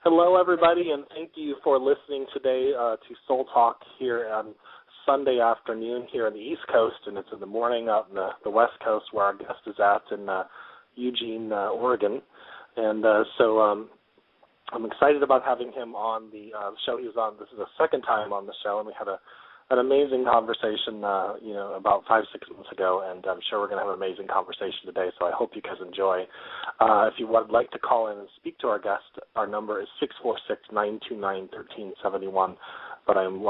Hello, everybody, and thank you for listening today to Soul Talk here on Sunday afternoon here on the East Coast, and it's in the morning out in the West Coast where our guest is at in Eugene, Oregon. And so I'm excited about having him on the show. He was on, this is the second time on the show, and we had an amazing conversation, about 5-6 months ago, and I'm sure we're going to have an amazing conversation today, so I hope you guys enjoy. If you would like to call in and speak to our guest, our number is 646-929-1371, but I'm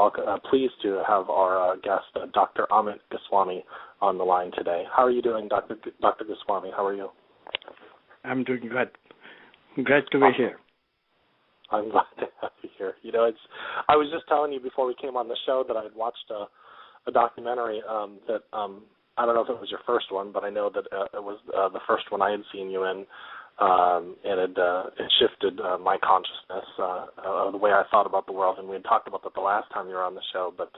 pleased to have our guest, Dr. Amit Goswami, on the line today. How are you doing, Dr. Goswami? How are you? I'm doing good. Glad to be here. I'm glad to have you here. I was just telling you before we came on the show that I had watched a documentary that I don't know if it was your first one, but I know that it was the first one I had seen you in, and it shifted my consciousness, the way I thought about the world, and we had talked about that the last time you were on the show, but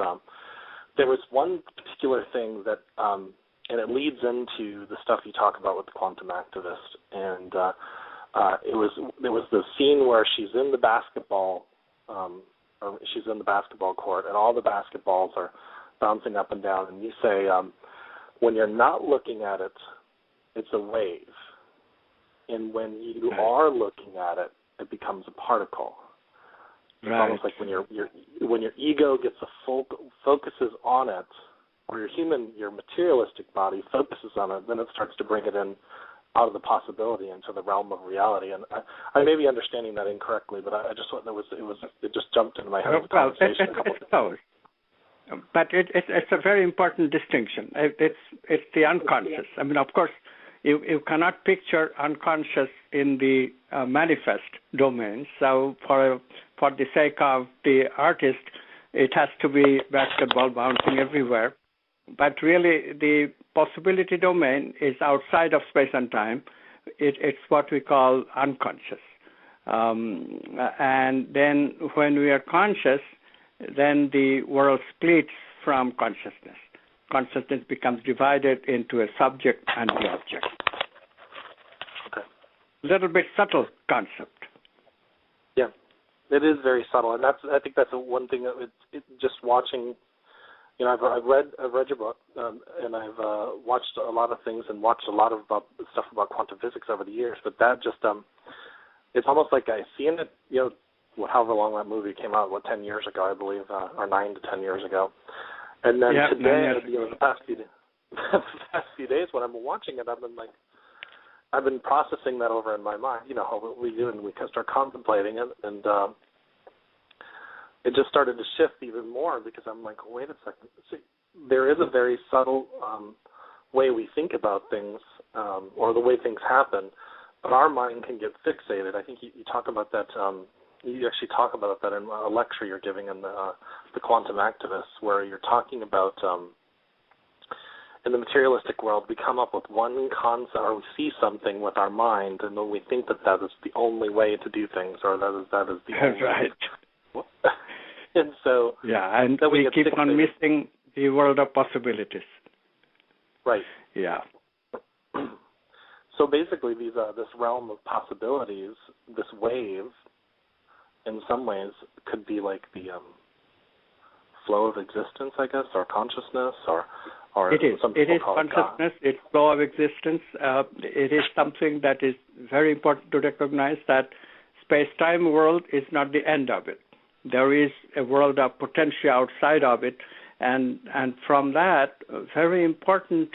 there was one particular thing that, and it leads into the stuff you talk about with the quantum activist, and it was the scene where she's in the basketball, or she's in the basketball court, and all the basketballs are bouncing up and down, and you say, when you're not looking at it, it's a wave, and when you are looking at it, it becomes a particle. It's almost like when your ego gets focuses on it, or your materialistic body focuses on it, then it starts to bring it in out of the possibility into the realm of reality. And I may be understanding that incorrectly, but I just thought it just jumped into my head. Well, but it's a very important distinction. It's the unconscious. I mean, of course, you cannot picture unconscious in the manifest domain. So for the sake of the artist, it has to be basketball bouncing everywhere. But really, the possibility domain is outside of space and time. It's what we call unconscious. And then when we are conscious, then the world splits from consciousness. Consciousness becomes divided into a subject and the object. Okay. A little bit subtle concept. Yeah, it is very subtle, and I think that's one thing that it's just watching. I've read your book, and I've watched a lot of things and watched a lot of stuff about quantum physics over the years. But that just, it's almost like I see in it, however long that movie came out, 10 years ago, I believe, or 9 to 10 years ago. And then today, the past few days when I've been watching it, I've been processing that over in my mind. How we do, and we can start contemplating it, and it just started to shift even more because I'm like, wait a second. See, there is a very subtle way we think about things or the way things happen, but our mind can get fixated. I think you talk about that. You actually talk about that in a lecture you're giving in the Quantum Activists, where you're talking about in the materialistic world, we come up with one concept or we see something with our mind, and then we think that is the only way to do things, or that is the only right. And so and we keep fixated on missing the world of possibilities. Right. Yeah. So basically, this realm of possibilities, this wave, in some ways, could be like the flow of existence, I guess, or consciousness, or it is. It is consciousness. It's flow of existence. It is something that is very important to recognize, that space-time world is not the end of it. There is a world of potential outside of it, and from that, a very important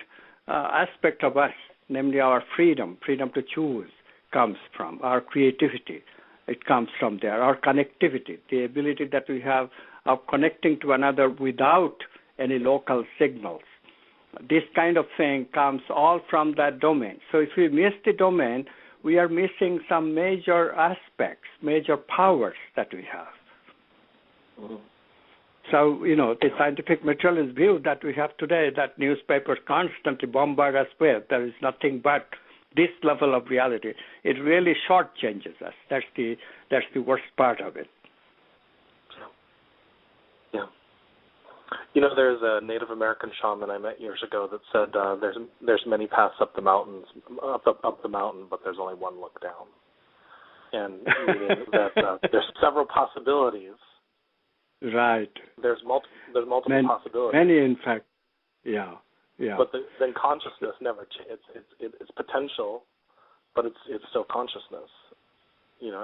aspect of us, namely our freedom to choose, comes from our creativity. It comes from there. Our connectivity, the ability that we have of connecting to another without any local signals. This kind of thing comes all from that domain. So if we miss the domain, we are missing some major aspects, major powers that we have. Mm-hmm. So, the scientific materialist view that we have today, that newspapers constantly bombard us with, there is nothing but this level of reality. It really shortchanges us. That's the worst part of it. Yeah. There's a Native American shaman I met years ago that said there's many paths up the mountain, but there's only one look down. and meaning that there's several possibilities. Right. There's multiple possibilities. Many, in fact. Yeah. But then consciousness never changes. It's potential, but it's still consciousness. And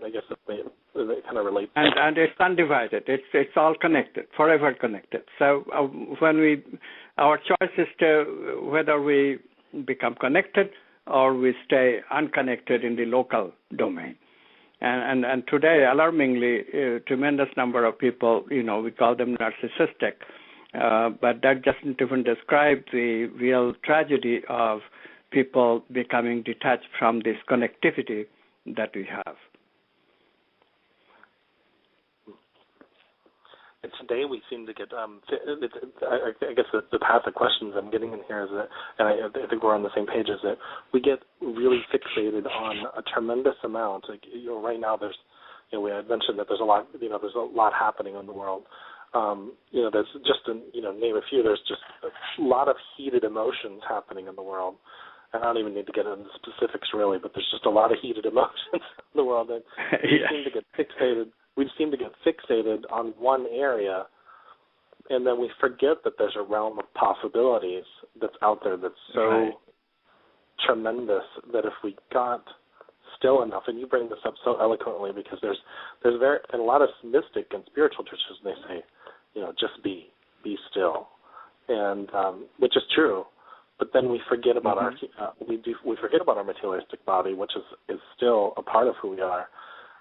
I guess it kind of relates. And it's undivided. It's all connected, forever connected. So when our choice is to whether we become connected or we stay unconnected in the local domain. And today, alarmingly, a tremendous number of people, we call them narcissistic, but that doesn't even describe the real tragedy of people becoming detached from this connectivity that we have. And today we seem to get, I guess the path of questions I'm getting in here is that, and I think we're on the same page, is that we get really fixated on a tremendous amount. Like, right now there's, we had mentioned that there's a lot, there's a lot happening in the world. There's just, name a few, there's just a lot of heated emotions happening in the world. And I don't even need to get into specifics really, but there's just a lot of heated emotions in the world. And we seem to get fixated. We seem to get fixated on one area, and then we forget that there's a realm of possibilities that's out there that's so tremendous that if we got still enough, and you bring this up so eloquently because there's in a lot of mystic and spiritual traditions they say, just be still, and which is true. But then we forget about we forget about our materialistic body, which is still a part of who we are.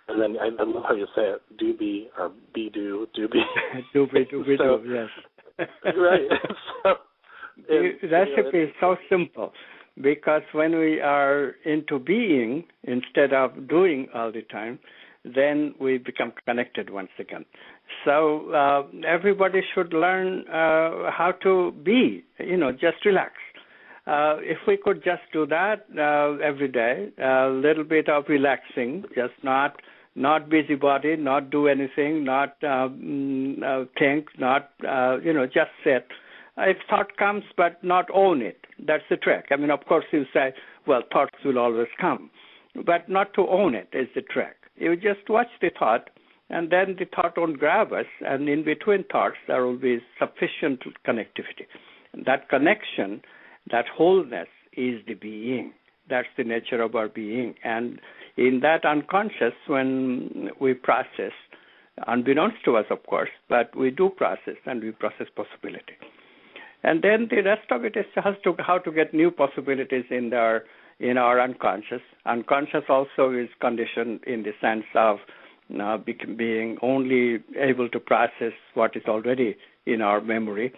And then I love how you say it, do be, or be do be. do be, yes. Right. The recipe is so simple, because when we are into being instead of doing all the time, then we become connected once again. So everybody should learn how to be, just relax. If we could just do that every day, a little bit of relaxing, just not busybody, not do anything, not think, not, just sit. If thought comes, but not own it. That's the trick. I mean, of course, you say, well, thoughts will always come, but not to own it is the trick. You just watch the thought, and then the thought won't grab us, and in between thoughts, there will be sufficient connectivity. And that connection, that wholeness is the being. That's the nature of our being. And in that unconscious, when we process, unbeknownst to us, of course, but we do process, and we process possibility. And then the rest of it is how to get new possibilities in our unconscious. Unconscious also is conditioned in the sense of being only able to process what is already in our memory.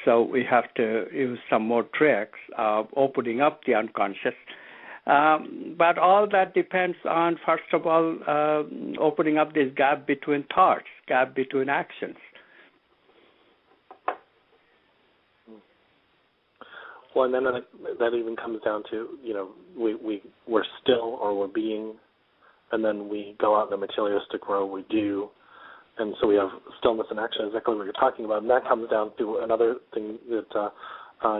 So we have to use some more tricks of opening up the unconscious. But all that depends on, first of all, opening up this gap between thoughts, gap between actions. Well, and then that even comes down to, we're still or we're being, and then we go out in the materialistic world, we do, and so we have stillness and action, exactly what you're talking about. And that comes down to another thing that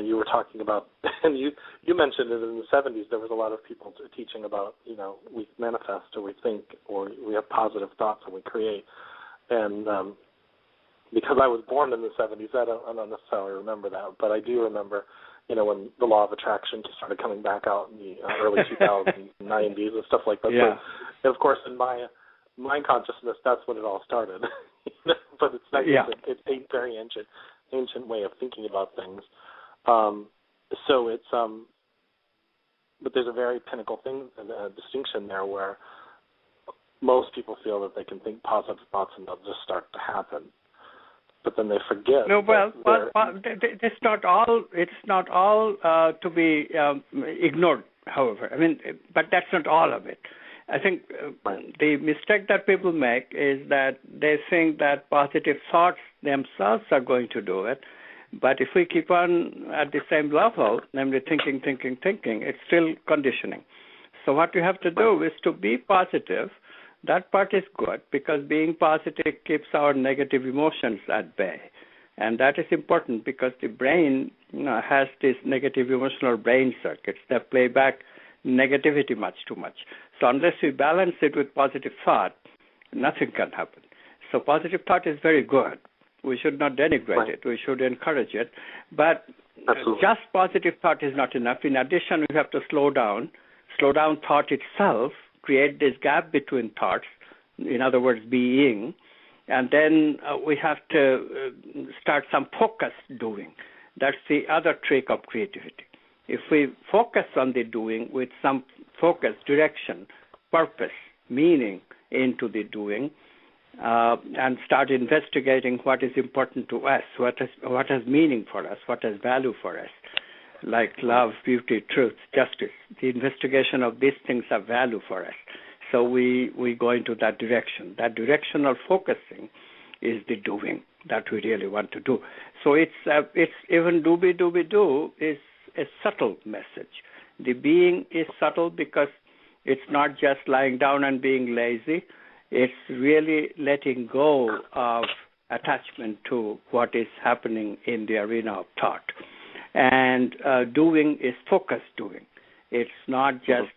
you were talking about, and you mentioned it in the 70s. There was a lot of people teaching about, we manifest or we think or we have positive thoughts and we create. And because I was born in the 70s, I don't necessarily remember that, but I do remember, when the law of attraction started coming back out in the early 2090s and stuff like that. Yeah. So, of course, in my consciousness, that's when it all started. But it's not. Yeah. It's a very ancient way of thinking about things. So it's but there's a very pinnacle thing, a distinction there where most people feel that they can think positive thoughts and they'll just start to happen. But then they forget. No, it's not all. It's not all to be ignored. However, I mean, but that's not all of it. I think the mistake that people make is that they think that positive thoughts themselves are going to do it. But if we keep on at the same level, namely thinking, it's still conditioning. So what you have to do is to be positive. That part is good because being positive keeps our negative emotions at bay. And that is important because the brain has these negative emotional brain circuits that play back negativity much too much. So unless we balance it with positive thought, nothing can happen. So positive thought is very good. We should not denigrate it. We should encourage it. But just positive thought is not enough. In addition, we have to slow down thought itself, create this gap between thoughts, in other words, being, and then we have to start some focused doing. That's the other trick of creativity. If we focus on the doing with some focus, direction, purpose, meaning into the doing, and start investigating what is important to us, what has meaning for us, what has value for us, like love, beauty, truth, justice. The investigation of these things have value for us. So we go into that direction. That directional focusing is the doing that we really want to do. So it's even do is a subtle message. The being is subtle because it's not just lying down and being lazy. It's really letting go of attachment to what is happening in the arena of thought. And doing is focused doing. It's not just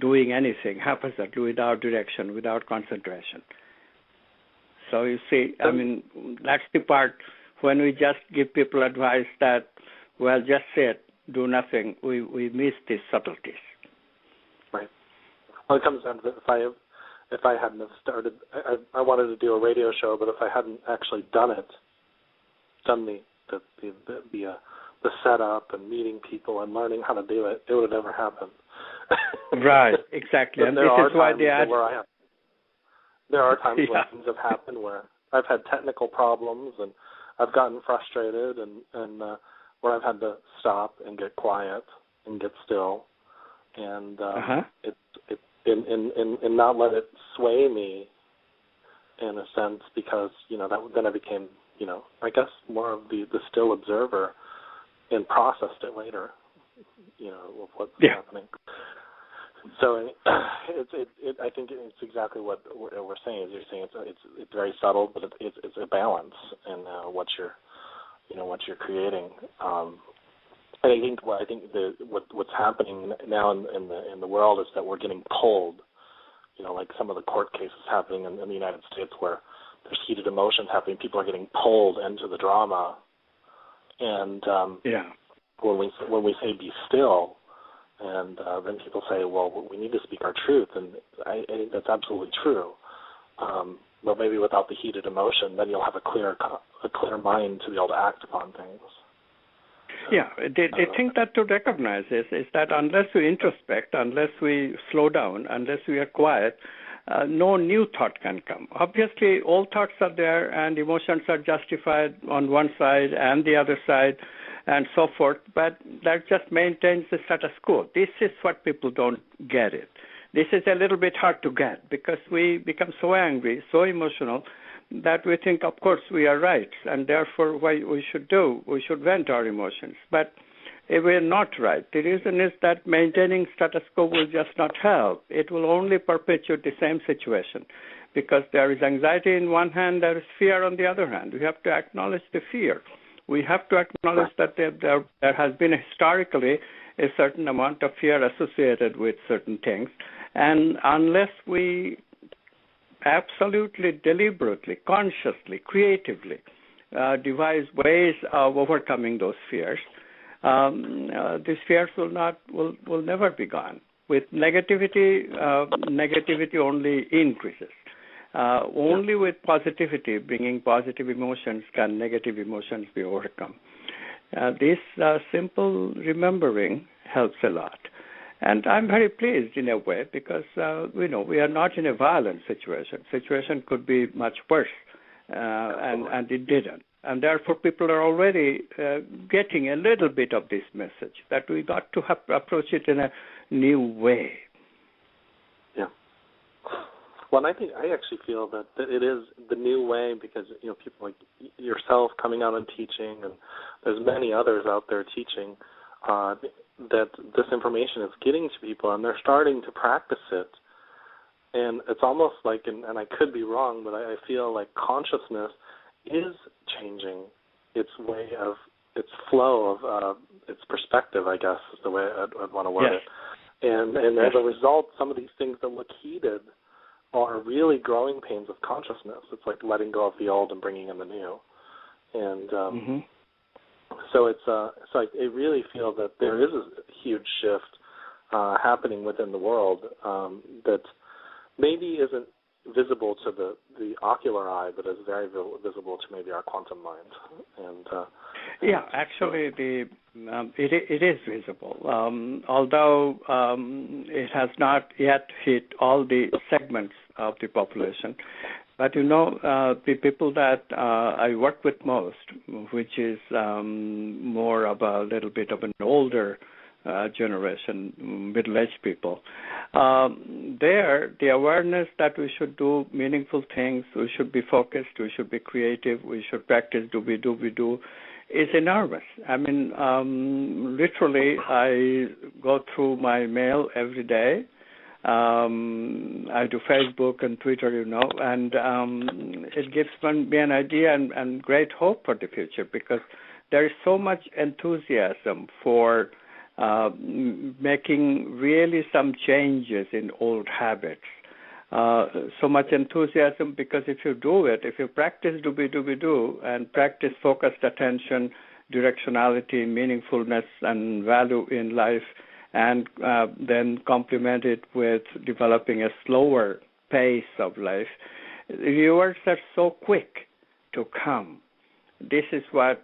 doing anything haphazardly without direction, without concentration. So you see, I mean, that's the part when we just give people advice that, well, just sit, do nothing, we miss these subtleties. Right. Well, it comes down to if I hadn't have started, I wanted to do a radio show, but if I hadn't actually done the setup and meeting people and learning how to do it, it would have never happened. Right, exactly. And this is why there are times when things have happened where I've had technical problems and I've gotten frustrated and where I've had to stop and get quiet and get still and and not let it sway me in a sense, because then I became I guess more of the still observer and processed it later of what's happening. So I think it's exactly what we're saying. Is you're saying it's very subtle, but it's a balance in what you're creating. And I think what's happening now in the world is that we're getting pulled. Like some of the court cases happening in the United States where there's heated emotions happening. People are getting pulled into the drama, and when we say be still. And then people say, well, we need to speak our truth, and I think that's absolutely true. But maybe without the heated emotion, then you'll have a clear mind to be able to act upon things. Yeah, the thing that to recognize is that unless we introspect, unless we slow down, unless we are quiet, no new thought can come. Obviously, all thoughts are there, and emotions are justified on one side and the other side, and so forth, but that just maintains the status quo. This is what people don't get it. This is a little bit hard to get because we become so angry, so emotional, that we think, of course, we are right, and therefore what we should vent our emotions. But we're not right. The reason is that maintaining status quo will just not help. It will only perpetuate the same situation because there is anxiety in one hand, there is fear on the other hand. We have to acknowledge the fear. We have to acknowledge that there has been historically a certain amount of fear associated with certain things. And unless we absolutely, deliberately, consciously, creatively devise ways of overcoming those fears, these fears will never be gone. With negativity, negativity only increases. Only with positivity, bringing positive emotions, can negative emotions be overcome. This simple remembering helps a lot. And I'm very pleased in a way because, we are not in a violent situation. Situation could be much worse, and it didn't. And therefore people are already getting a little bit of this message that we got to approach it in a new way. Yeah. Well, I actually feel that it is the new way because, people like yourself coming out and teaching, and there's many others out there teaching, that this information is getting to people, and they're starting to practice it. And it's almost like, and I could be wrong, but I feel like consciousness is changing its way of, its flow of, its perspective, I guess is the way I'd want to word it. And as a result, some of these things that look heated are really growing pains of consciousness. It's like letting go of the old and bringing in the new. And so it's like I really feel that there is a huge shift happening within the world that maybe isn't visible to the ocular eye, but is very visible to maybe our quantum mind. And actually, it is visible, although it has not yet hit all the segments of the population. But the people that I work with most, which is more of a little bit of an older generation, middle-aged people, the awareness that we should do meaningful things, we should be focused, we should be creative, we should practice we do, is enormous. I mean, literally, I go through my mail every day. I do Facebook and Twitter, and it gives me an idea and great hope for the future, because there is so much enthusiasm for making really some changes in old habits. So much enthusiasm because if you do it, if you practice do, and practice focused attention, directionality, meaningfulness, and value in life, and then complement it with developing a slower pace of life, rewards are so quick to come. This is what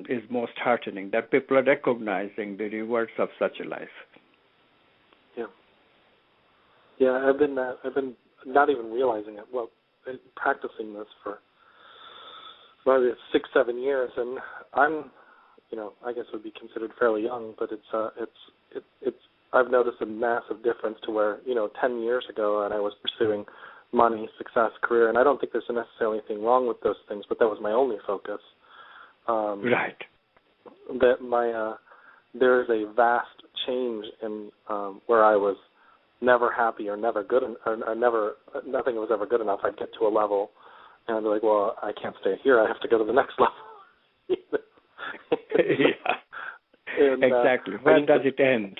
is most heartening, that people are recognizing the rewards of such a life. Yeah, I've been not even realizing it. Well, practicing this for maybe 6-7 years, and I'm, I guess would be considered fairly young, but it's I've noticed a massive difference to where 10 years ago, and I was pursuing money, success, career, and I don't think there's necessarily anything wrong with those things, but that was my only focus. Right. That there is a vast change in where I was never happy or never good, or nothing was ever good enough. I'd get to a level, and I'd be like, well, I can't stay here. I have to go to the next level. And, exactly. When does it end?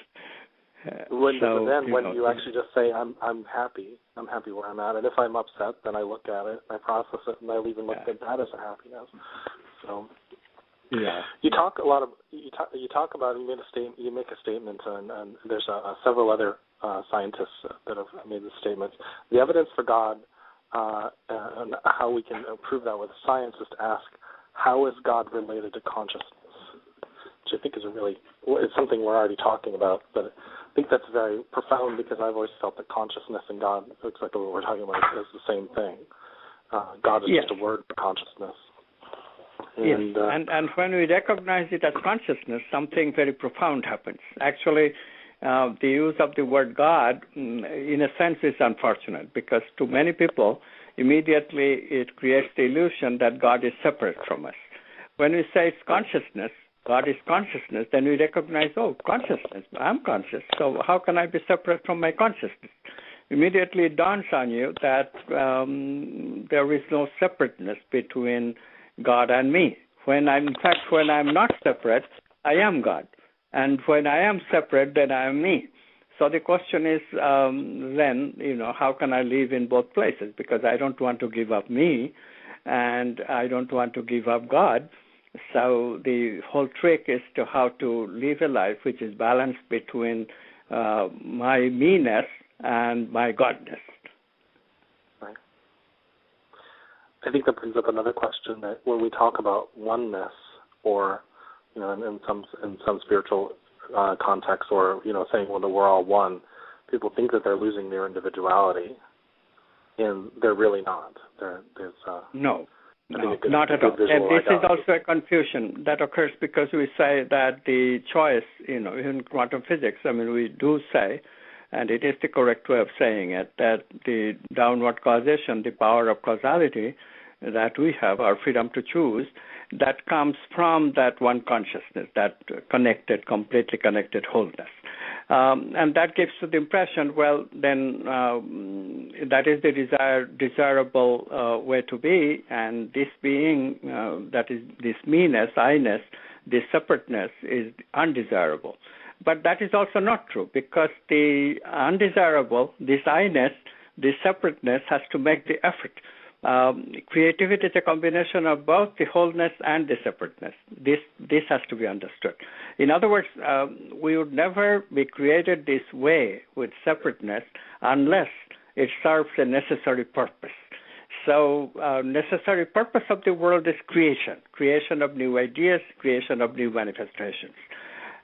When does it end? When you actually just say, I'm happy. I'm happy where I'm at. And if I'm upset, then I look at it, I process it, and I even look at that as a happiness. So, you talk a lot of you talk about you make a statement, and there's several other scientists that have made this statement. The evidence for God and how we can prove that with science is to ask, how is God related to consciousness? Which I think is it's something we're already talking about, but I think that's very profound, because I've always felt that consciousness and God, exactly what we're talking about, is the same thing. God is just a word for consciousness. And, and when we recognize it as consciousness, something very profound happens. Actually, the use of the word God, in a sense, is unfortunate, because to many people, immediately it creates the illusion that God is separate from us. When we say it's consciousness, God is consciousness, then we recognize, consciousness, I'm conscious, so how can I be separate from my consciousness? Immediately it dawns on you that there is no separateness between God and me. When I'm not separate, I am God. And when I am separate, then I am me. So the question is then, how can I live in both places? Because I don't want to give up me, and I don't want to give up God. So the whole trick is to how to live a life which is balanced between my me-ness and my godness. Right. I think that brings up another question, that when we talk about oneness, or in some spiritual context, or saying, well, we're all one, people think that they're losing their individuality, and they're really not. No, not at all. And this is also a confusion that occurs, because we say that the choice, in quantum physics, we do say, and it is the correct way of saying it, that the downward causation, the power of causality that we have, our freedom to choose, that comes from that one consciousness, that completely connected wholeness. And that gives you the impression, well, then that is the desirable way to be, and this being, that is this me-ness, I-ness, this separateness is undesirable. But that is also not true, because the undesirable, this I-ness, this separateness, has to make the effort. Creativity is a combination of both the wholeness and the separateness. This has to be understood. In other words, we would never be created this way with separateness unless it serves a necessary purpose. So necessary purpose of the world is creation of new ideas, creation of new manifestations.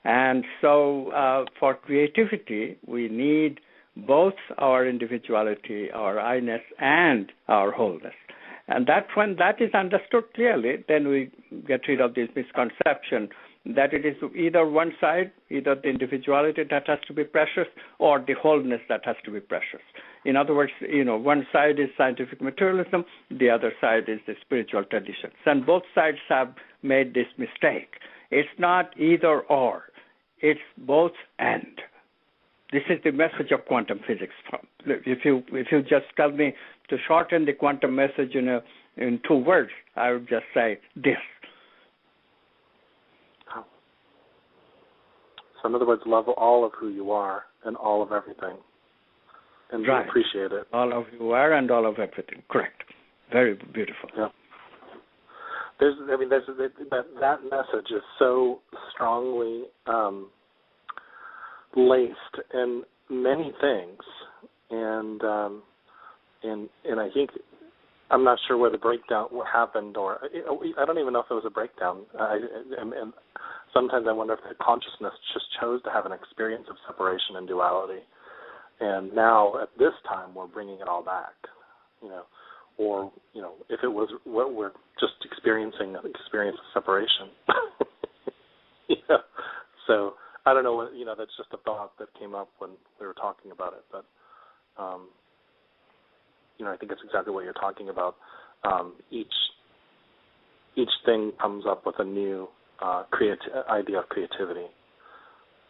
And so for creativity, we need both our individuality, our I-ness, and our wholeness. And that's when that is understood clearly, then we get rid of this misconception that it is either one side, either the individuality that has to be precious, or the wholeness that has to be precious. In other words, one side is scientific materialism, the other side is the spiritual traditions. And both sides have made this mistake. It's not either or, it's both and. This is the message of quantum physics. If you just tell me to shorten the quantum message in 2 words, I would just say this. So in other words, love all of who you are and all of everything, and right. Appreciate it. All of who you are and all of everything. Correct. Very beautiful. Yeah. That message is so strongly laced in many things, and I think I'm not sure where the breakdown happened, or I don't even know if it was a breakdown. And sometimes I wonder if the consciousness just chose to have an experience of separation and duality, and now at this time we're bringing it all back, or if it was what we're just experiencing, an experience of separation. So I don't know what, that's just a thought that came up when we were talking about it, but I think it's exactly what you're talking about. Each thing comes up with a new idea of creativity,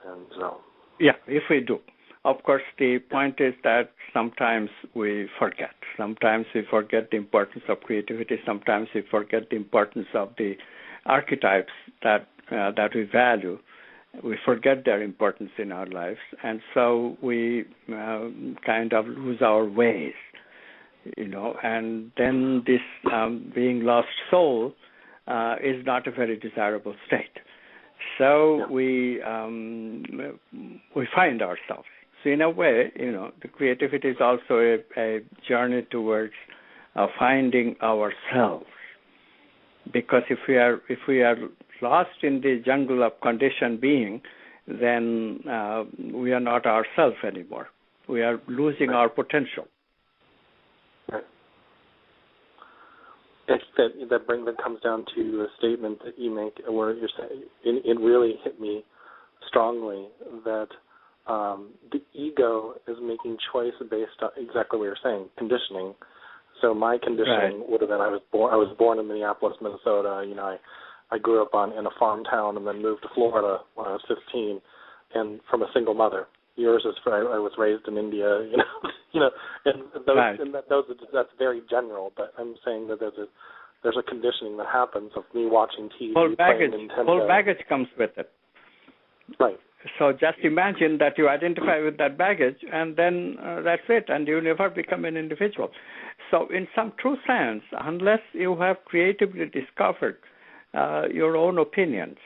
and so. Yeah, if we do. Of course, the point is that sometimes we forget. Sometimes we forget the importance of creativity. Sometimes we forget the importance of the archetypes that we value. We forget their importance in our lives, and so we kind of lose our ways, and then this being lost soul is not a very desirable state. So we find ourselves. So in a way, the creativity is also a journey towards finding ourselves, because if we are lost in the jungle of conditioned being, then we are not ourselves anymore. We are losing our potential. Right. That comes down to a statement that you make where you're saying, it really hit me strongly, that the ego is making choice based on exactly what you're saying, conditioning. So my conditioning would have been I was born in Minneapolis, Minnesota. I grew up in a farm town and then moved to Florida when I was 15, and from a single mother. Yours is I was raised in India, and that's very general. But I'm saying that there's a conditioning that happens of me watching TV, playing Nintendo. Whole baggage comes with it. Right. So just imagine that you identify with that baggage, and then that's it, and you never become an individual. So in some true sense, unless you have creatively discovered your own opinions,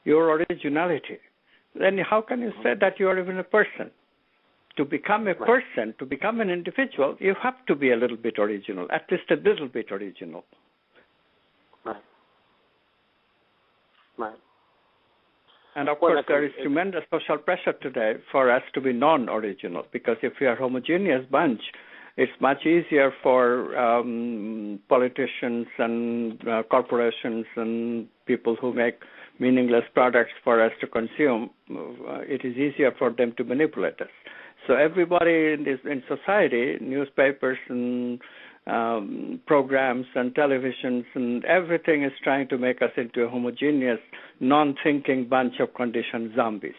your originality, then how can you say that you are even a person? To become a person, to become an individual, you have to be a little bit original, at least a little bit original. Right. Right. And of course, there is tremendous social pressure today for us to be non-original, because if we are a homogeneous bunch, it's much easier for politicians and corporations and people who make meaningless products for us to consume. It is easier for them to manipulate us. So everybody in society, newspapers and programs and televisions and everything is trying to make us into a homogeneous, non-thinking bunch of conditioned zombies.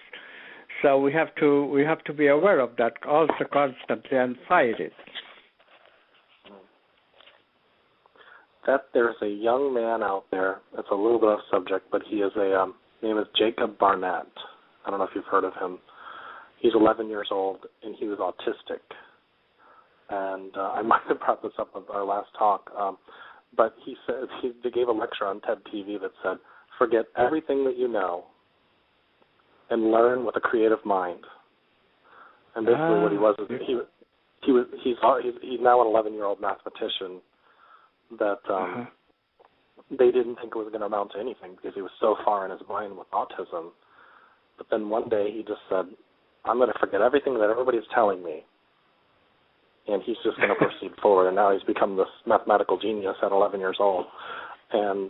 So we have to be aware of that also constantly and fight it. That there's a young man out there. It's a little bit off subject, but he is name is Jacob Barnett. I don't know if you've heard of him. He's 11 years old, and he was autistic. And I might have brought this up in our last talk, but he said they gave a lecture on TED TV that said, "Forget everything that you know, and learn with a creative mind." And basically, what he was is he's now an 11-year-old mathematician that they didn't think it was going to amount to anything because he was so far in his mind with autism. But then one day he just said, "I'm going to forget everything that everybody's telling me," and he's just going to proceed forward. And now he's become this mathematical genius at 11 years old, and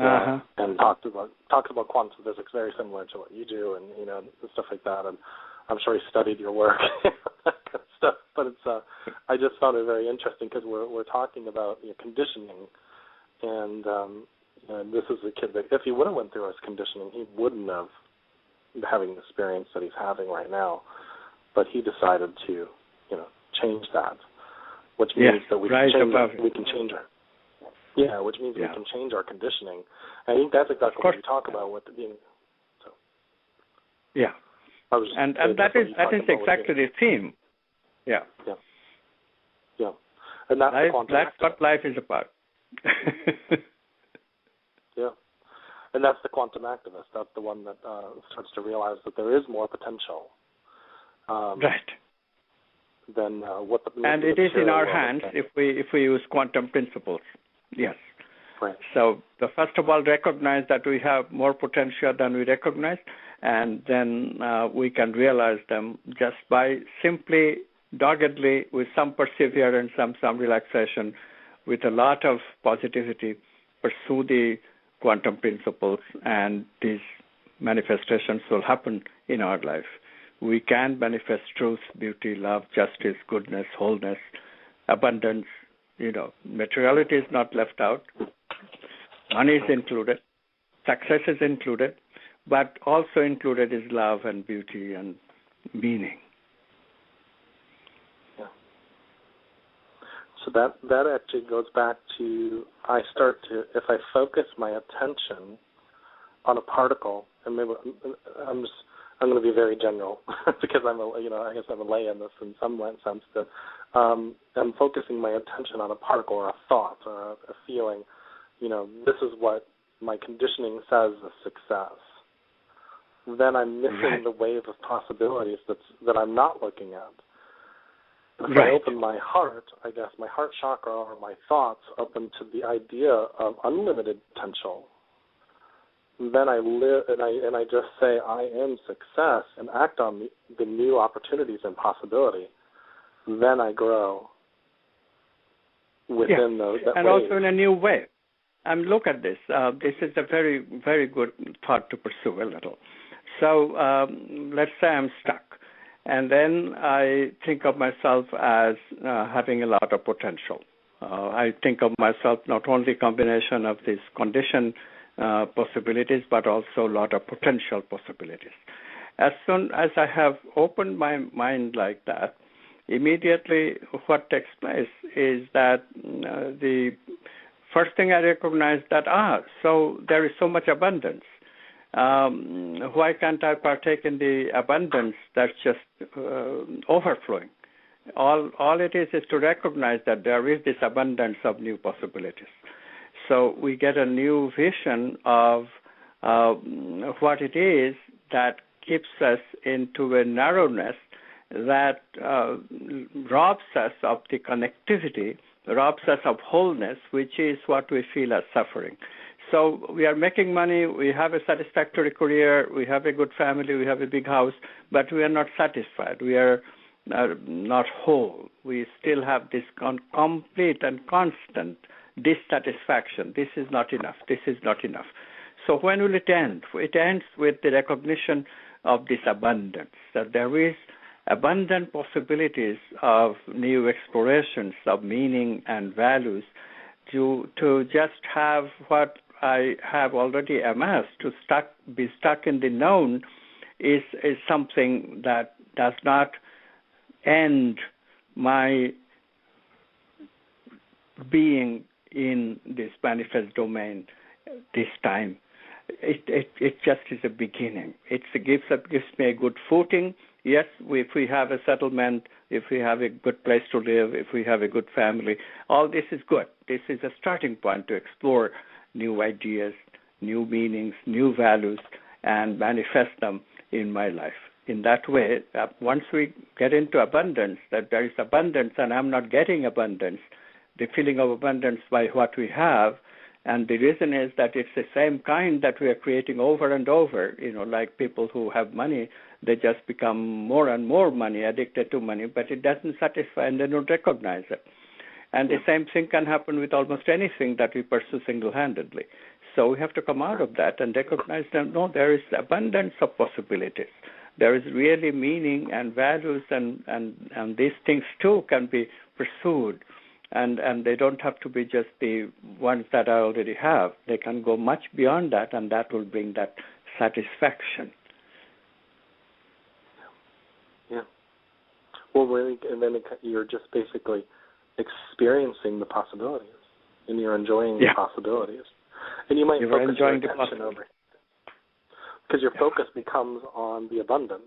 talks about quantum physics very similar to what you do, and stuff like that. And I'm sure he studied your work, that kind of stuff. But it's I just found it very interesting because we're talking about conditioning, and this is a kid that if he would have went through his conditioning, he wouldn't have having the experience that he's having right now. But he decided to, change that, which means that we can change our. Yeah, which means we can change our conditioning. And I think that's exactly what you talk about with being. So. Yeah. And that is exactly the theme. Yeah. Yeah. Yeah. And that's what life is about. Yeah. And that's the quantum activist. That's the one that starts to realize that there is more potential. Right. Than what the and it is in our hands if we use quantum principles. Yes. Right. So first of all, recognize that we have more potential than we recognize, and then we can realize them just by simply, doggedly, with some perseverance, some relaxation, with a lot of positivity, pursue the quantum principles, and these manifestations will happen in our life. We can manifest truth, beauty, love, justice, goodness, wholeness, abundance. Materiality is not left out. Money is included. Success is included. But also included is love and beauty and meaning. Yeah. So that actually goes back to if I focus my attention on a particle, and maybe I'm going to be very general because I guess I'm a lay in this in some sense. That I'm focusing my attention on a particle or a thought or a feeling. This is what my conditioning says is success. Then I'm missing the wave of possibilities that I'm not looking at. If I open my heart, I guess my heart chakra or my thoughts open to the idea of unlimited potential. Then I live and I just say I am success and act on the new opportunities and possibility. Then I grow within that and wave. Also in a new way. And look at this. This is a very, very good thought to pursue a little. So let's say I'm stuck, and then I think of myself as having a lot of potential. I think of myself not only a combination of these conditioned possibilities, but also a lot of potential possibilities. As soon as I have opened my mind like that, immediately what takes place is that the first thing I recognize that, so there is so much abundance. Why can't I partake in the abundance that's just overflowing? All it is to recognize that there is this abundance of new possibilities. So we get a new vision of what it is that keeps us into a narrowness that robs us of the connectivity, robs us of wholeness, which is what we feel as suffering. So we are making money, we have a satisfactory career, we have a good family, we have a big house, but we are not satisfied. We are not whole. We still have this complete and constant dissatisfaction. This is not enough. This is not enough. So when will it end? It ends with the recognition of this abundance, that there is abundant possibilities of new explorations of meaning and values to just have what I have already amassed. To be stuck in the known is something that does not end my being in this manifest domain this time. it just is a beginning. It gives me a good footing. Yes, if we have a settlement, if we have a good place to live, if we have a good family, all this is good. This is a starting point to explore new ideas, new meanings, new values, and manifest them in my life. In that way, once we get into abundance, that there is abundance and I'm not getting abundance, the feeling of abundance by what we have, and the reason is that it's the same kind that we are creating over and over. Like people who have money, they just become more and more money, addicted to money, but it doesn't satisfy and they don't recognize it. And the same thing can happen with almost anything that we pursue single-handedly. So we have to come out of that and recognize that, no, there is abundance of possibilities. There is really meaning and values, and these things too can be pursued. And they don't have to be just the ones that I already have. They can go much beyond that, and that will bring that satisfaction. Yeah. Well, really, and then you're just basically experiencing the possibilities, and you're enjoying the possibilities. And you might focus your attention over it, because your focus becomes on the abundance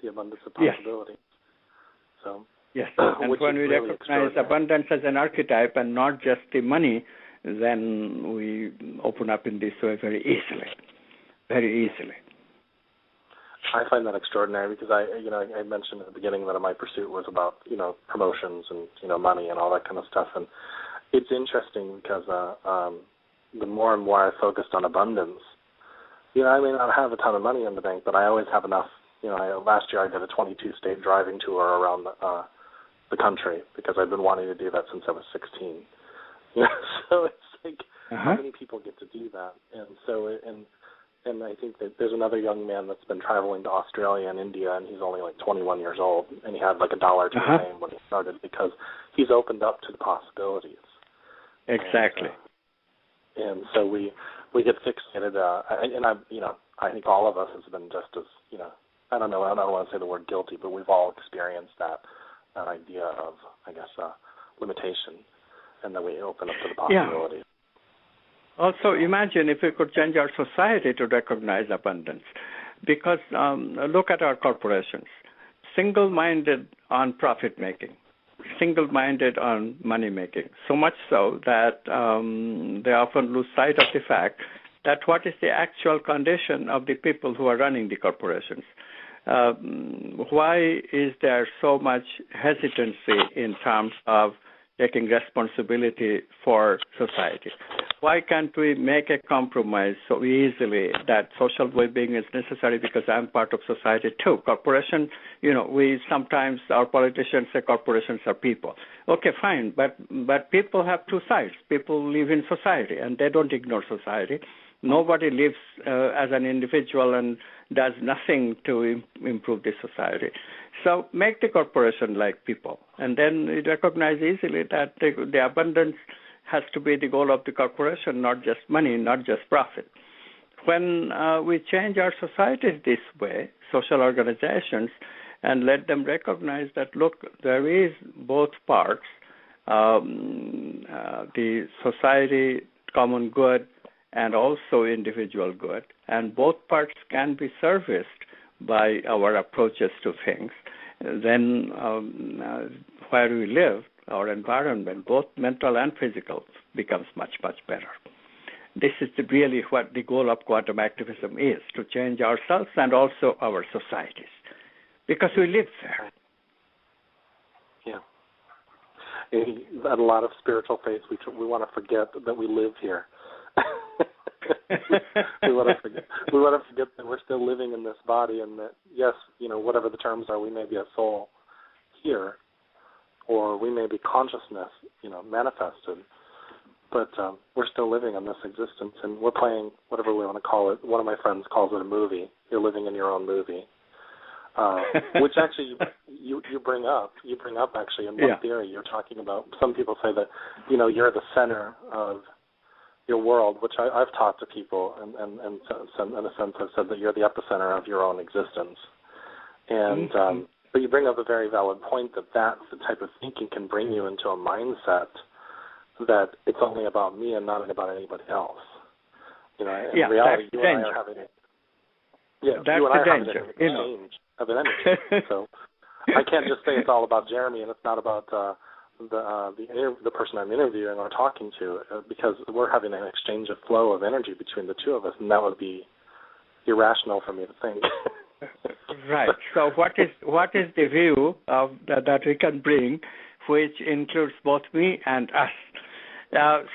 of possibilities. So. Yes, and when we really recognize abundance as an archetype and not just the money, then we open up in this way very easily. I find that extraordinary because I mentioned at the beginning that my pursuit was about promotions and money and all that kind of stuff, and it's interesting because the more and more I focused on abundance, I may not have a ton of money in the bank, but I always have enough. Last year I did a 22-state driving tour around the country because I've been wanting to do that since I was 16. So it's like how many people get to do that? And so and I think that there's another young man that's been traveling to Australia and India, and he's only like 21 years old, and he had like $1 to his name when he started because he's opened up to the possibilities. Exactly. And so we get fixated, and I think all of us has been just as I don't want to say the word guilty, but we've all experienced that idea of, I guess, limitation, and then we open up to the possibilities. Yeah. Also, imagine if we could change our society to recognize abundance, because look at our corporations, single-minded on profit-making, single-minded on money-making, so much so that they often lose sight of the fact that what is the actual condition of the people who are running the corporations. Why is there so much hesitancy in terms of taking responsibility for society? Why can't we make a compromise so easily that social well-being is necessary because I'm part of society too? Corporation, we sometimes, our politicians say corporations are people. Okay, fine, but people have two sides. People live in society, and they don't ignore society. Nobody lives as an individual and does nothing to improve the society. So make the corporation like people, and then you recognize easily that the abundance has to be the goal of the corporation, not just money, not just profit. When we change our societies this way, social organizations, and let them recognize that, look, there is both parts, the society, common good, and also individual good, and both parts can be serviced by our approaches to things, then where we live, our environment, both mental and physical, becomes much, much better. This is really what the goal of quantum activism is, to change ourselves and also our societies, because we live there. Yeah. At a lot of spiritual faiths, we want to forget that we live here. we want to forget that we're still living in this body, and that yes, whatever the terms are, we may be a soul here, or we may be consciousness, manifested, but we're still living in this existence, and we're playing whatever we want to call it. One of my friends calls it a movie. You're living in your own movie, which actually you bring up. You bring up actually in one theory. You're talking about. Some people say that you're the center of your world, which I've taught to people, and in a sense I've said that you're the epicenter of your own existence. And but you bring up a very valid point that the type of thinking can bring you into a mindset that it's only about me and not about anybody else. In reality, you and I are having you and I are having an exchange of an energy. So I can't just say it's all about Jeremy and it's not about the person I'm interviewing or talking to, because we're having an exchange of flow of energy between the two of us, and that would be irrational for me to think. Right. So what is the view of that we can bring, which includes both me and us?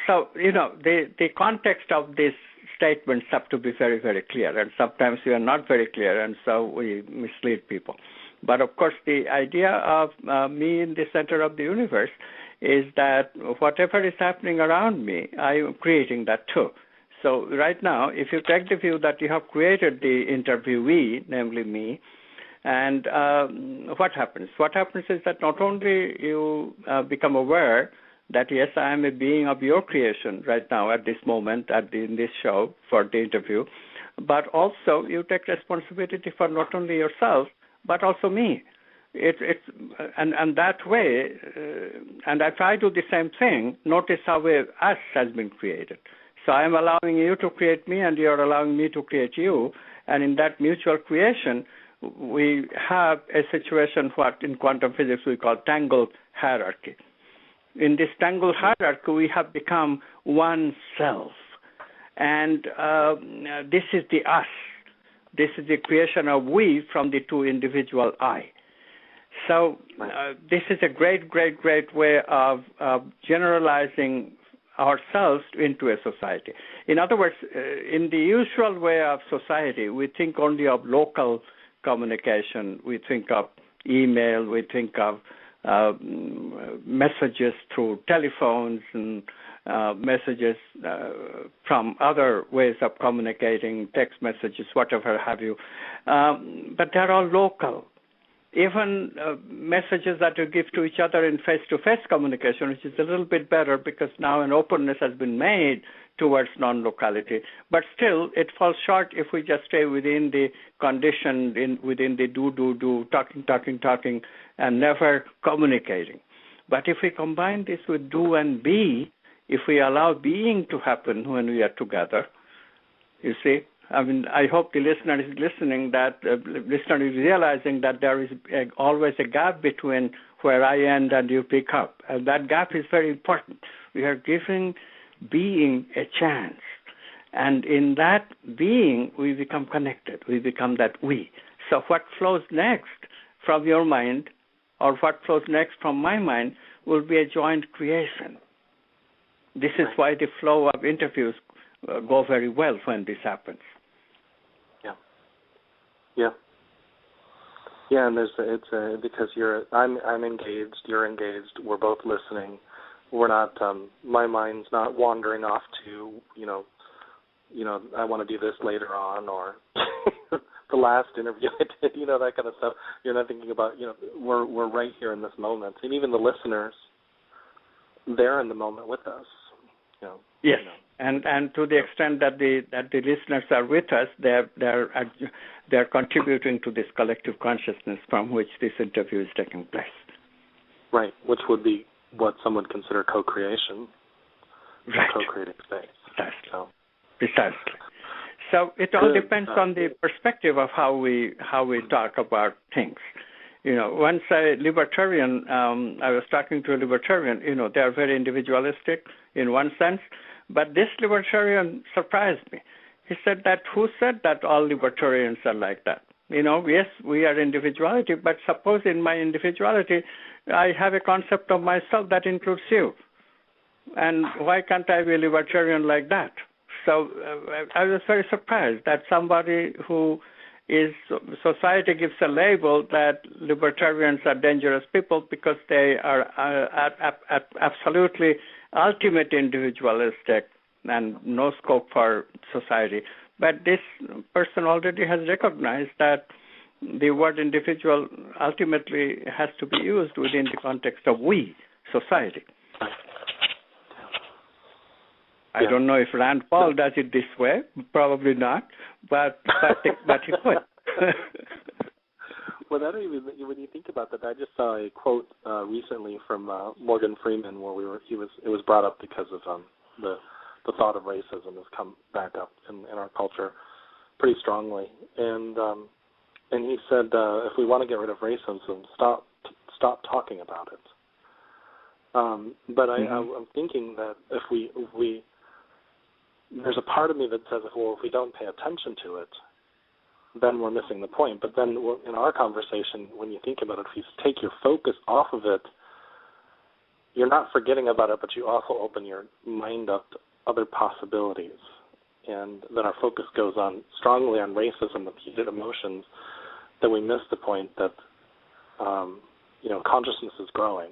So the context of these statements have to be very, very clear, and sometimes we are not very clear, and so we mislead people. But of course, the idea of me in the center of the universe is that whatever is happening around me, I am creating that too. So right now, if you take the view that you have created the interviewee, namely me, and what happens? What happens is that not only you become aware that, yes, I am a being of your creation right now at this moment in this show for the interview, but also you take responsibility for not only yourself, but also me. And that way, and if I do the same thing, notice how us has been created. So I'm allowing you to create me, and you're allowing me to create you. And in that mutual creation, we have a situation what in quantum physics we call tangled hierarchy. In this tangled hierarchy, we have become one self. And this is the us. This is the creation of we from the two individual I. So this is a great, great, great way of generalizing ourselves into a society. In other words, in the usual way of society, we think only of local communication. We think of email. We think of messages through telephones and messages from other ways of communicating, text messages, whatever have you. But they're all local. Even messages that you give to each other in face-to-face communication, which is a little bit better because now an openness has been made towards non-locality. But still, it falls short if we just stay within the condition, within the do, talking, and never communicating. But if we combine this with do and be, if we allow being to happen when we are together, you see, I mean, I hope the listener is listening, that listener is realizing that there is always a gap between where I end and you pick up. And that gap is very important. We are giving being a chance. And in that being, we become connected. We become that we. So what flows next from your mind or what flows next from my mind will be a joint creation. This is why the flow of interviews go very well when this happens. Yeah, and it's because I'm engaged, you're engaged, we're both listening. We're not my mind's not wandering off to I want to do this later on, or the last interview I did, that kind of stuff. You're not thinking about we're right here in this moment, and even the listeners, they're in the moment with us. Yes. And to the extent that the listeners are with us, they're contributing to this collective consciousness from which this interview is taking place. Right, which would be what some would consider co-creation, right? Co-creating space. Precisely. So it all depends on the perspective of how we talk about things. Once a libertarian, I was talking to a libertarian. They are very individualistic in one sense. But this libertarian surprised me. He said that, who said that all libertarians are like that? Yes, we are individuality, but suppose in my individuality, I have a concept of myself that includes you. And why can't I be a libertarian like that? So I was very surprised that somebody who society gives a label that libertarians are dangerous people because they are absolutely ultimate individualistic and no scope for society. But this person already has recognized that the word individual ultimately has to be used within the context of we, society. I don't know if Rand Paul does it this way, probably not, but he could. Well, when you think about that, I just saw a quote recently from Morgan Freeman where it was brought up because of the the thought of racism has come back up in our culture pretty strongly. And he said, if we want to get rid of racism, stop talking about it. But I'm thinking that if we there's a part of me that says, well, if we don't pay attention to it, then we're missing the point. But then in our conversation, when you think about it, if you take your focus off of it, you're not forgetting about it, but you also open your mind up to other possibilities. And then our focus goes on strongly on racism, the heated emotions, that we miss the point that, consciousness is growing.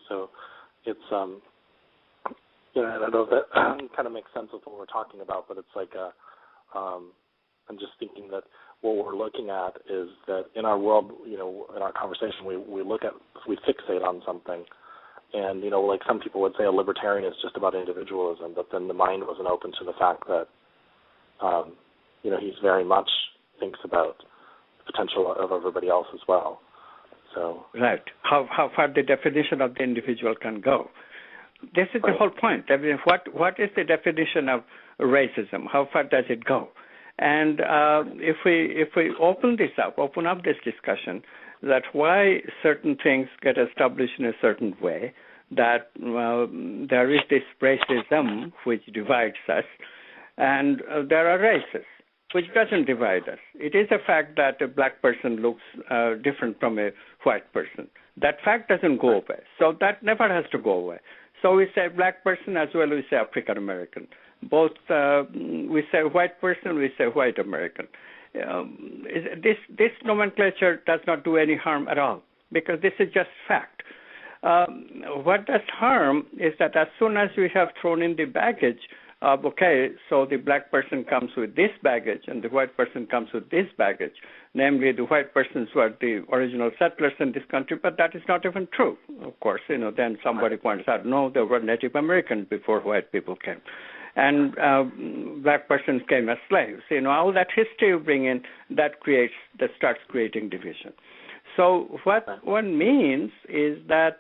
So it's, I don't know if that kind of makes sense of what we're talking about, but it's like I'm just thinking that what we're looking at is that in our world, in our conversation, we fixate on something. And, like some people would say a libertarian is just about individualism, but then the mind wasn't open to the fact that, he's very much thinks about the potential of everybody else as well. So right. How far the definition of the individual can go. This is the whole point. I mean, what is the definition of racism? How far does it go? And if we open up this discussion, that why certain things get established in a certain way, that there is this racism which divides us, and there are races which doesn't divide us. It is a fact that a black person looks different from a white person. That fact doesn't go away. So that never has to go away. So we say black person as well, we say African American. Both, we say white person, we say white American. This nomenclature does not do any harm at all, because this is just fact. What does harm is that as soon as we have thrown in the baggage of, okay, so the black person comes with this baggage and the white person comes with this baggage, namely the white persons were the original settlers in this country, but that is not even true, of course. Then somebody points out, no, there were Native Americans before white people came. And black persons came as slaves. All that history you bring in, that starts creating division. So what one means is that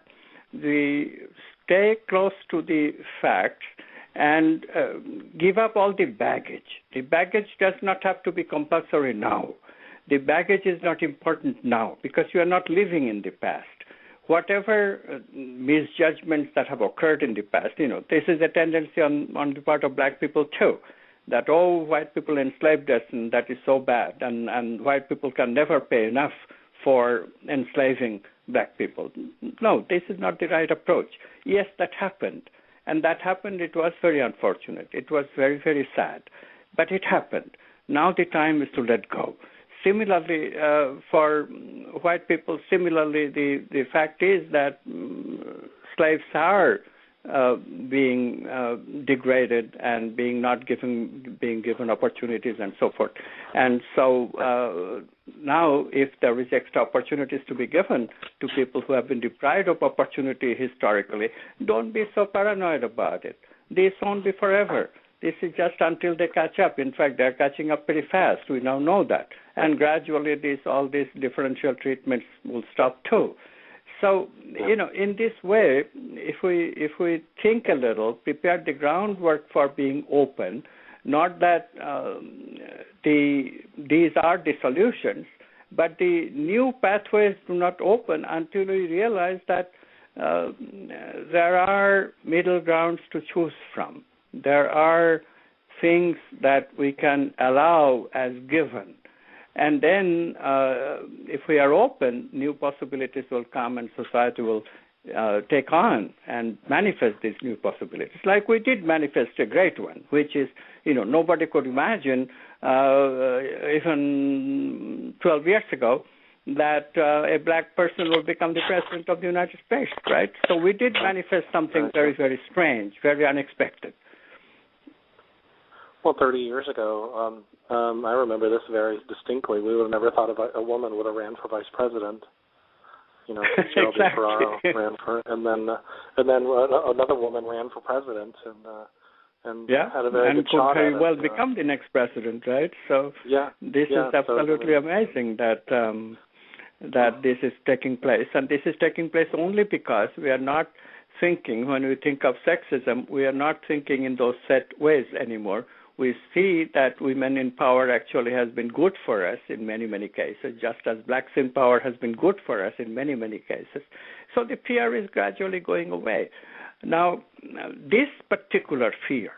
we stay close to the facts and give up all the baggage. The baggage does not have to be compulsory now. The baggage is not important now because you are not living in the past. Whatever misjudgments that have occurred in the past, this is a tendency on the part of black people too, that, white people enslaved us and that is so bad, and white people can never pay enough for enslaving black people. No, this is not the right approach. Yes, that happened. And that happened, it was very unfortunate. It was very, very sad. But it happened. Now the time is to let go. Similarly, for white people, the fact is that slaves are being degraded and being given opportunities and so forth. And so now, if there is extra opportunities to be given to people who have been deprived of opportunity historically, don't be so paranoid about it. This won't be forever. This is just until they catch up. In fact, they're catching up pretty fast. We now know that. And gradually, all these differential treatments will stop too. So, in this way, if we think a little, prepare the groundwork for being open, not that these are the solutions, but the new pathways do not open until we realize that there are middle grounds to choose from. There are things that we can allow as given. And then if we are open, new possibilities will come and society will take on and manifest these new possibilities. Like we did manifest a great one, which is, nobody could imagine even 12 years ago that a black person will become the president of the United States, right? So we did manifest something very, very strange, very unexpected. Well, 30 years ago, I remember this very distinctly. We would have never thought a woman would have ran for vice president. Geraldine exactly. Ferraro ran for, and then another woman ran for president, and had a very good shot at it. And could very well become the next president, right? So this is absolutely amazing that this is taking place, and this is taking place only because we are not thinking. When we think of sexism, we are not thinking in those set ways anymore. We see that women in power actually has been good for us in many, many cases, just as blacks in power has been good for us in many, many cases. So the fear is gradually going away. Now, this particular fear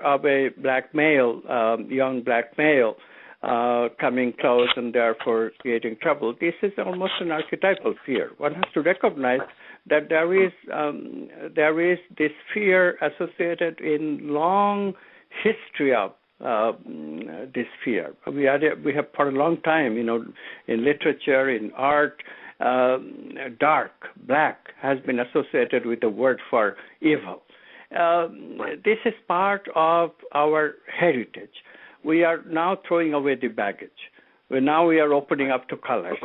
of a black male, young black male, coming close and therefore creating trouble, this is almost an archetypal fear. One has to recognize that there is this fear associated in long history of this fear. We have for a long time, in literature, in art, dark, black has been associated with the word for evil. This is part of our heritage. We are now throwing away the baggage. Now we are opening up to colors.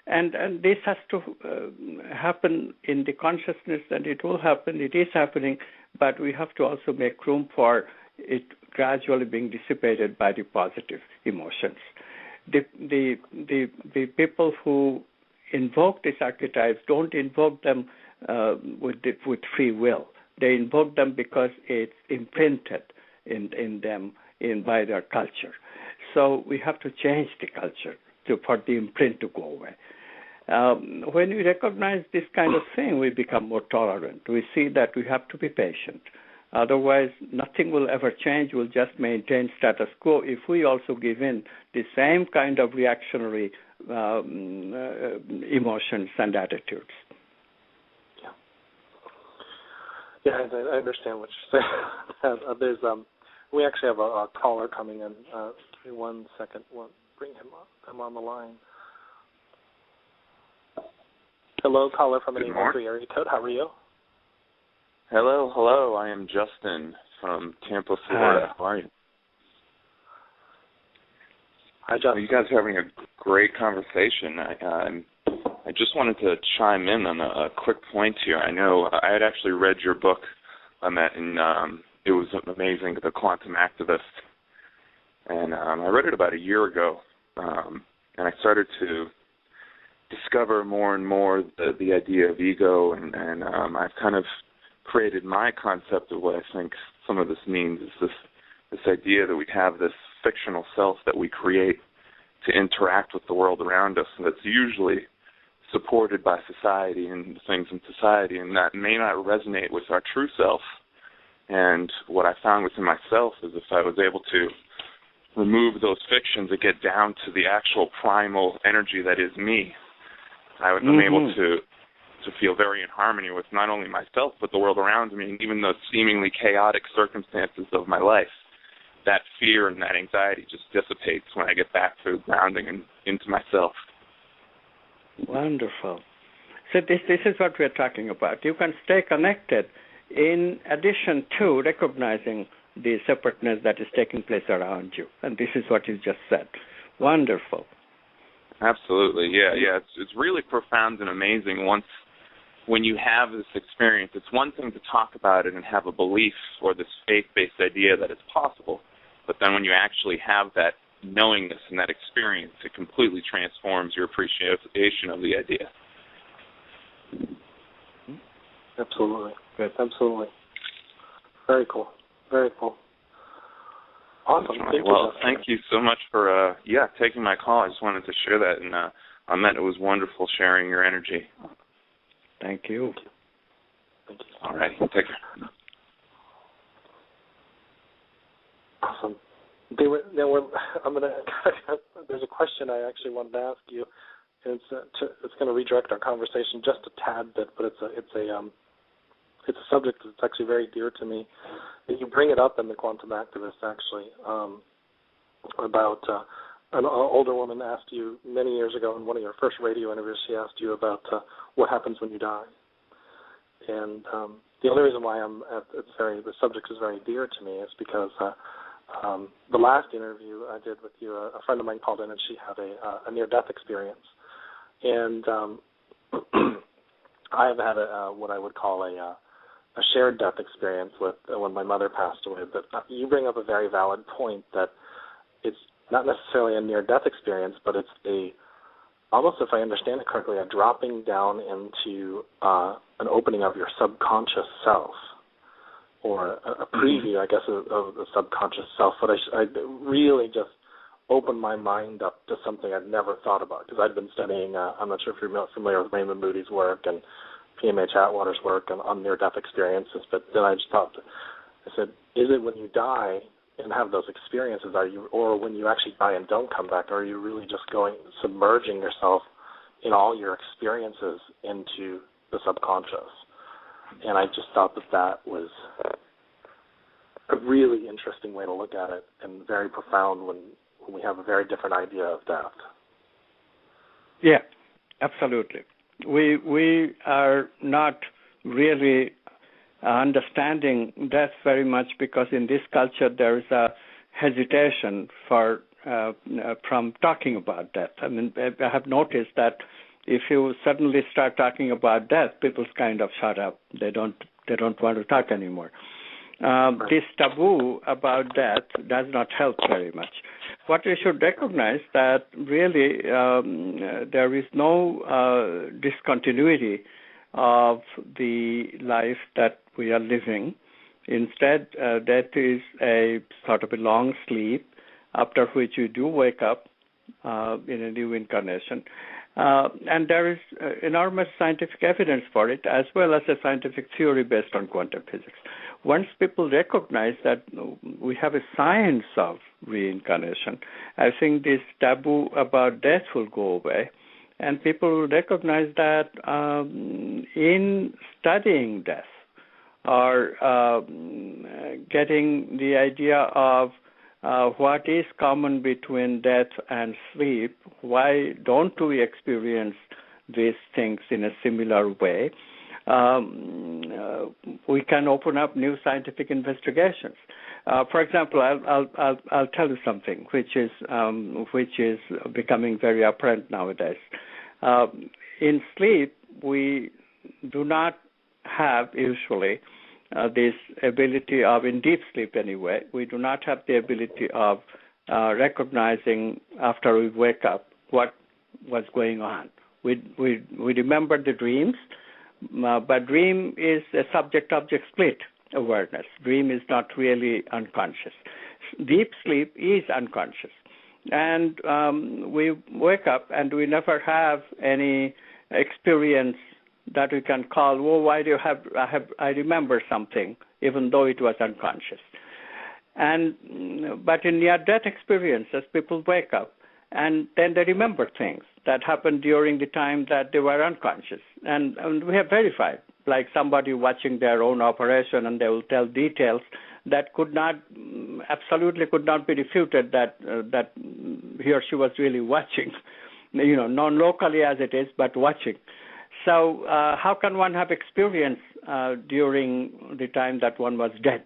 And this has to happen in the consciousness, and it will happen. It is happening, but we have to also make room for it gradually being dissipated by the positive emotions. The people who invoke these archetypes don't invoke them with free will. They invoke them because it's imprinted in them by their culture. So we have to change the culture for the imprint to go away. When we recognize this kind of thing, we become more tolerant. We see that we have to be patient. Otherwise, nothing will ever change. We'll just maintain status quo if we also give in the same kind of reactionary emotions and attitudes. Yeah, I understand what you're saying. There's we actually have a caller coming in. Give me 1 second. We'll bring him up. I'm on the line. Hello, caller from an 813 area code. How are you? Hello. I am Justin from Tampa, Florida. How are you? Hi, Justin. Well, you guys are having a great conversation. I just wanted to chime in on a quick point here. I know I had actually read your book, Amit, and it was amazing, The Quantum Activist. And I read it about a year ago, and I started to discover more and more the idea of ego, and I've kind of created my concept of what I think some of this means. Is this idea that we have this fictional self that we create to interact with the world around us, and that's usually supported by society and things in society, and that may not resonate with our true self. And what I found within myself is if I was able to remove those fictions and get down to the actual primal energy that is me, I would be able to feel very in harmony with not only myself but the world around me, and even the seemingly chaotic circumstances of my life. That fear and that anxiety just dissipates when I get back to grounding and into myself. Wonderful. So this is what we're talking about. You can stay connected in addition to recognizing the separateness that is taking place around you. And this is what you just said. Wonderful. Absolutely. Yeah. It's really profound and amazing when you have this experience. It's one thing to talk about it and have a belief or this faith-based idea that it's possible, but then when you actually have that knowingness and that experience, it completely transforms your appreciation of the idea. Absolutely. Good. Absolutely. Very cool. Very cool. Awesome. Thank you so much for taking my call. I just wanted to share that, and Amit, it was wonderful sharing your energy. Thank you. Thank you. All right. Take care. Awesome. There's a question I actually wanted to ask you, and it's going to redirect our conversation just a tad bit, but it's a subject that's actually very dear to me. And you bring it up in The Quantum Activist, actually, about an older woman asked you many years ago in one of your first radio interviews. She asked you about what happens when you die, and the only reason why the subject is very dear to me is because the last interview I did with you, a friend of mine called in and she had a near-death experience, and I have had what I would call a shared death experience with when my mother passed away. But you bring up a very valid point that it's not necessarily a near-death experience, but it's almost, if I understand it correctly, a dropping down into an opening of your subconscious self, or a preview, I guess, of the subconscious self. But I really just opened my mind up to something I'd never thought about, because I'd been studying, I'm not sure if you're familiar with Raymond Moody's work and PMH Atwater's work on near-death experiences, but then I just thought, I said, is it when you die and have those experiences, or when you actually die and don't come back, are you really just submerging yourself in all your experiences into the subconscious? And I just thought that was a really interesting way to look at it, and very profound when we have a very different idea of death. Yeah, absolutely. We are not really understanding death very much, because in this culture there is a hesitation from talking about death. I mean, I have noticed that if you suddenly start talking about death, people kind of shut up. They don't want to talk anymore. This taboo about death does not help very much. What we should recognize that really there is no discontinuity of the life that we are living. Instead, death is a sort of a long sleep, after which you do wake up in a new incarnation. And there is enormous scientific evidence for it, as well as a scientific theory based on quantum physics. Once people recognize that we have a science of reincarnation, I think this taboo about death will go away, and people will recognize that in studying death, or getting the idea of what is common between death and sleep, why don't we experience these things in a similar way, we can open up new scientific investigations. For example, I'll tell you something which is becoming very apparent nowadays. In sleep, we do not have usually this ability of, in deep sleep anyway, we do not have the ability of recognizing after we wake up what was going on. We remember the dreams, but dream is a subject-object split awareness. Dream is not really unconscious. Deep sleep is unconscious. And we wake up and we never have any experience that we can call, oh, why do you have, I remember something, even though it was unconscious. But in near-death experiences, people wake up and then they remember things that happened during the time that they were unconscious. And we have verified, like somebody watching their own operation, and they will tell details that absolutely could not be refuted that he or she was really watching, non-locally as it is, but watching. So how can one have experience during the time that one was dead?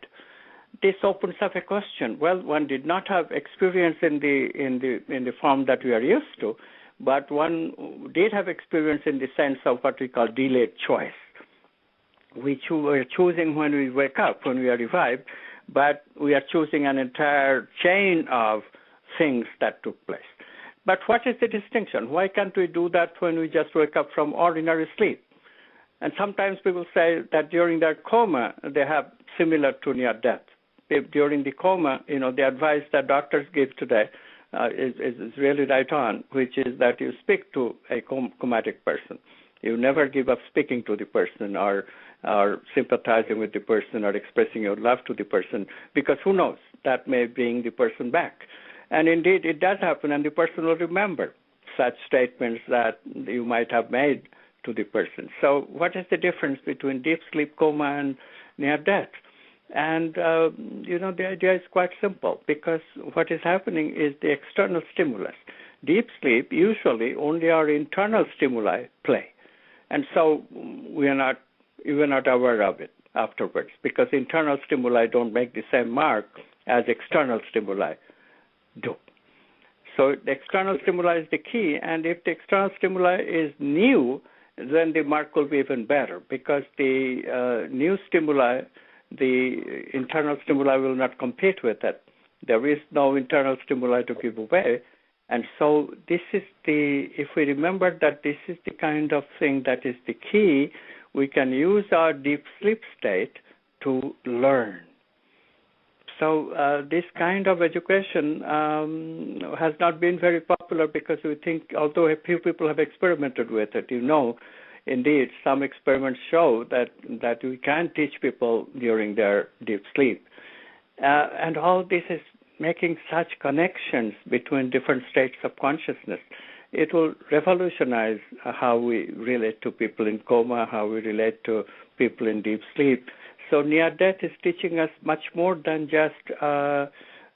This opens up a question. Well, one did not have experience in the form that we are used to, but one did have experience in the sense of what we call delayed choice. We are choosing when we wake up, when we are revived, but we are choosing an entire chain of things that took place. But what is the distinction? Why can't we do that when we just wake up from ordinary sleep? And sometimes people say that during their coma, they have similar to near death. During the coma, the advice that doctors give today is really right on, which is that you speak to a comatic person. You never give up speaking to the person or sympathizing with the person or expressing your love to the person, because who knows, that may bring the person back. And indeed, it does happen, and the person will remember such statements that you might have made to the person. So what is the difference between deep sleep, coma, and near death? And, the idea is quite simple, because what is happening is the external stimulus. Deep sleep, usually only our internal stimuli play. And so we are not aware of it afterwards, because internal stimuli don't make the same mark as external stimuli do. So the external stimuli is the key, and if the external stimuli is new, then the mark will be even better, because the new stimuli, the internal stimuli will not compete with it. There is no internal stimuli to give away, And so if we remember that this is the kind of thing that is the key, we can use our deep sleep state to learn. So this kind of education has not been very popular because we think, although a few people have experimented with it, indeed, some experiments show that we can teach people during their deep sleep. And all this is making such connections between different states of consciousness. It will revolutionize how we relate to people in coma, how we relate to people in deep sleep. So near-death is teaching us much more than just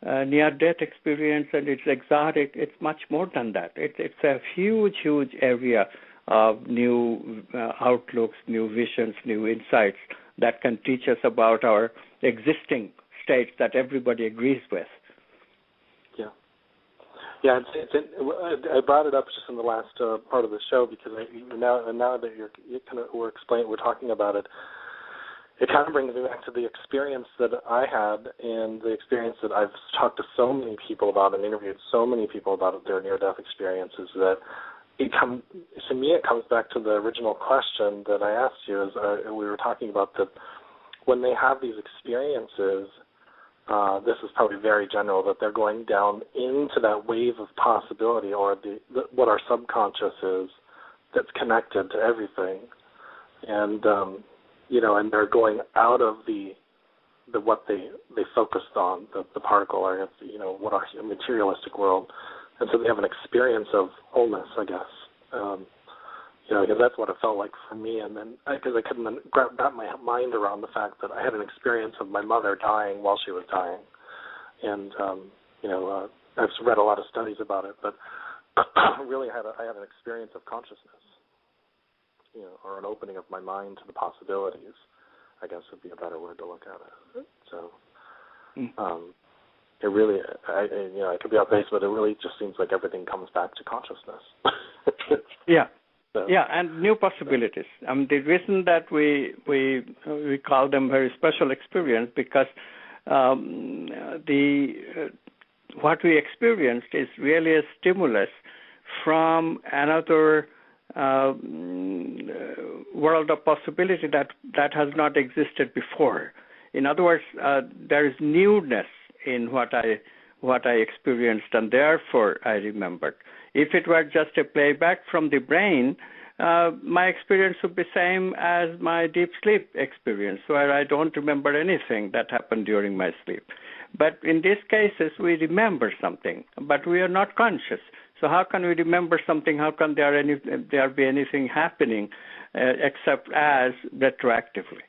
near-death experience, and it's exotic. It's much more than that. It's a huge, huge area of new outlooks, new visions, new insights that can teach us about our existing states that everybody agrees with. Yeah, I brought it up just in the last part of the show because now that we're talking about it, it kind of brings me back to the experience that I had and the experience that I've talked to so many people about and interviewed so many people about their near-death experiences that it comes back to the original question that I asked you as we were talking about that when they have these experiences, this is probably very general, that they're going down into that wave of possibility or what our subconscious is that's connected to everything. And, and they're going out of the what they focused on, the particle or, what our materialistic world. And so they have an experience of wholeness, I guess. Because that's what it felt like for me. And then, because I couldn't wrap my mind around the fact that I had an experience of my mother dying while she was dying. And, I've read a lot of studies about it, but really I had an experience of consciousness, or an opening of my mind to the possibilities, I guess would be a better word to look at it. So, it really, I could be off base, but it really just seems like everything comes back to consciousness. Yeah. Yeah, and new possibilities. The reason that we call them very special experience because what we experienced is really a stimulus from another world of possibility that has not existed before. In other words, there is newness in what I experienced, and therefore I remembered. If it were just a playback from the brain, my experience would be same as my deep sleep experience, where I don't remember anything that happened during my sleep. But in these cases, we remember something, but we are not conscious. So how can we remember something? How can there be anything happening except as retroactively?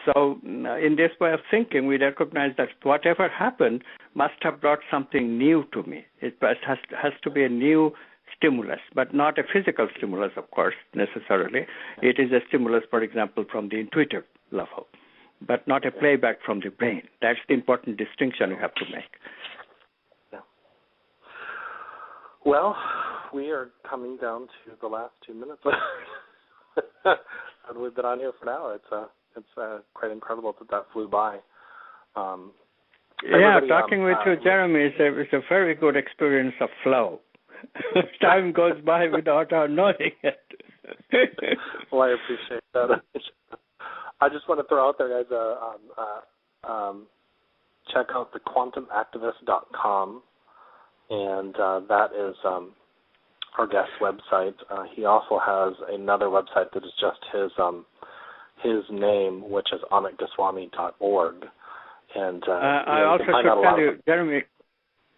So in this way of thinking, we recognize that whatever happened must have brought something new to me. It has to be a new stimulus, but not a physical stimulus, of course, necessarily. It is a stimulus, for example, from the intuitive level, but not a playback from the brain. That's the important distinction you have to make. Yeah. Well, we are coming down to the last 2 minutes. And we've been on here for an hour. It's quite incredible that flew by. Talking with you, Jeremy, is a very good experience of flow. Time goes by without our knowing it. Well, I appreciate that. I just want to throw out there, guys, check out the quantumactivist.com, and that is our guest's website. He also has another website that is just his name, which is amitgoswami.org. And I also should tell you, Jeremy,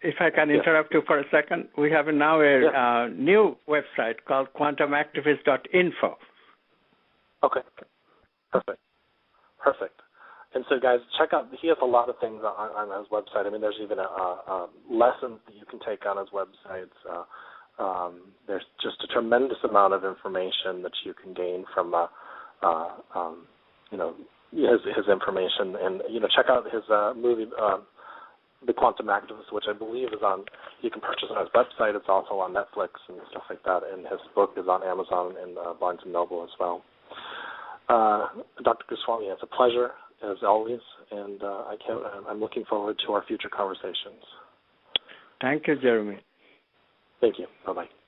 if I can interrupt you for a second, we have now a new website called quantumactivist.info. Okay. Perfect. And so, guys, check out, he has a lot of things on his website. I mean, there's even lessons that you can take on his websites. There's just a tremendous amount of information that you can gain from, his information. And, check out his movie, The Quantum Activist, which I believe is you can purchase on his website. It's also on Netflix and stuff like that. And his book is on Amazon and Barnes & Noble as well. Dr. Goswami, it's a pleasure, as always, and I'm looking forward to our future conversations. Thank you, Jeremy. Thank you. Bye-bye.